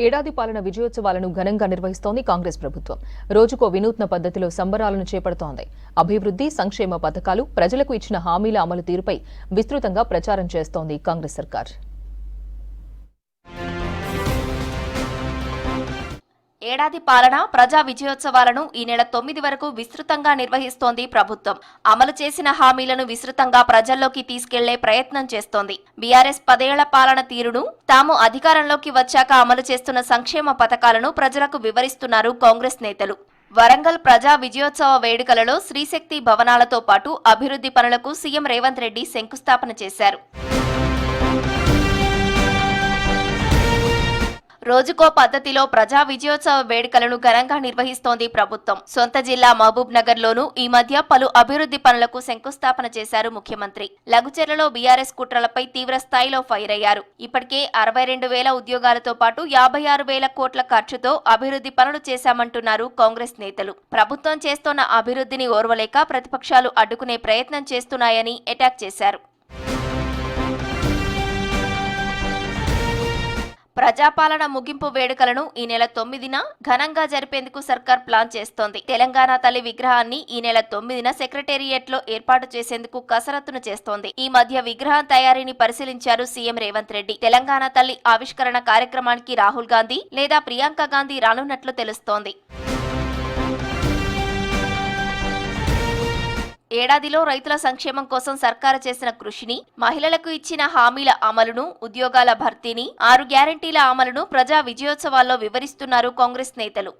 ఏడాది పాలన విజయోత్సవాలను ఘనంగా నిర్వహిస్తోంది కాంగ్రెస్ ప్రభుత్వం. రోజుకో వినూత్న పద్ధతిలో సంబరాలను చేపడుతోంది. అభివృద్ధి, సంక్షేమ పథకాలు, ప్రజలకు ఇచ్చిన హామీల అమలు తీరుపై విస్తృతంగా ప్రచారం చేస్తోంది కాంగ్రెస్ సర్కార్. ఏడాది పాలన ప్రజా విజయోత్సవాలను ఈ నెల 9 వరకు విస్తృతంగా నిర్వహిస్తోంది ప్రభుత్వం. అమలు చేసిన హామీలను విస్తృతంగా ప్రజల్లోకి తీసుకెళ్లే ప్రయత్నం చేస్తోంది. బీఆర్ఎస్ 10 ఏళ్ల పాలన తీరును, తాము అధికారంలోకి వచ్చాక అమలు చేస్తున్న సంక్షేమ పథకాలను ప్రజలకు వివరిస్తున్నారు కాంగ్రెస్ నేతలు. వరంగల్ ప్రజా విజయోత్సవ వేడుకలలో శ్రీశక్తి భవనాలతో పాటు అభివృద్ధి పనులకు సీఎం రేవంత్ రెడ్డి శంకుస్థాపన చేశారు. రోజుకో పద్ధతిలో ప్రజా విజయోత్సవ వేడుకలను ఘనంగా నిర్వహిస్తోంది ప్రభుత్వం. సొంత జిల్లా మహబూబ్ నగర్ లోనూ ఈ మధ్య పలు అభివృద్ధి పనులకు శంకుస్థాపన చేశారు ముఖ్యమంత్రి. లఘుచెర్లలో బీఆర్ఎస్ కుట్రలపై తీవ్ర స్థాయిలో ఫైర్ అయ్యారు. ఇప్పటికే 62,000 ఉద్యోగాలతో పాటు 56,000 కోట్ల ఖర్చుతో అభివృద్ధి పనులు చేశామంటున్నారు కాంగ్రెస్ నేతలు. ప్రభుత్వం చేస్తోన్న అభివృద్ధిని ఓర్వలేక ప్రతిపక్షాలు అడ్డుకునే ప్రయత్నం చేస్తున్నాయని అటాక్ చేశారు. ప్రజాపాలన ముగింపు వేడుకలను ఈ నెల 9న ఘనంగా జరిపేందుకు సర్కార్ ప్లాన్ చేస్తోంది. తెలంగాణ తల్లి విగ్రహాన్ని ఈ నెల 9న సెక్రటేరియట్ లో ఏర్పాటు చేసేందుకు కసరత్తును చేస్తోంది. ఈ మధ్య విగ్రహం తయారీని పరిశీలించారు సీఎం రేవంత్ రెడ్డి. తెలంగాణ తల్లి ఆవిష్కరణ కార్యక్రమానికి రాహుల్ గాంధీ లేదా ప్రియాంక గాంధీ రానున్నట్లు తెలుస్తోంది. ఏడాదిలో రైతుల సంక్షేమం కోసం సర్కారు చేసిన కృషిని, మహిళలకు ఇచ్చిన హామీల అమలును, ఉద్యోగాల భర్తీని, 6 గ్యారంటీల అమలును ప్రజా విజయోత్సవాల్లో వివరిస్తున్నారు కాంగ్రెస్ నేతలు.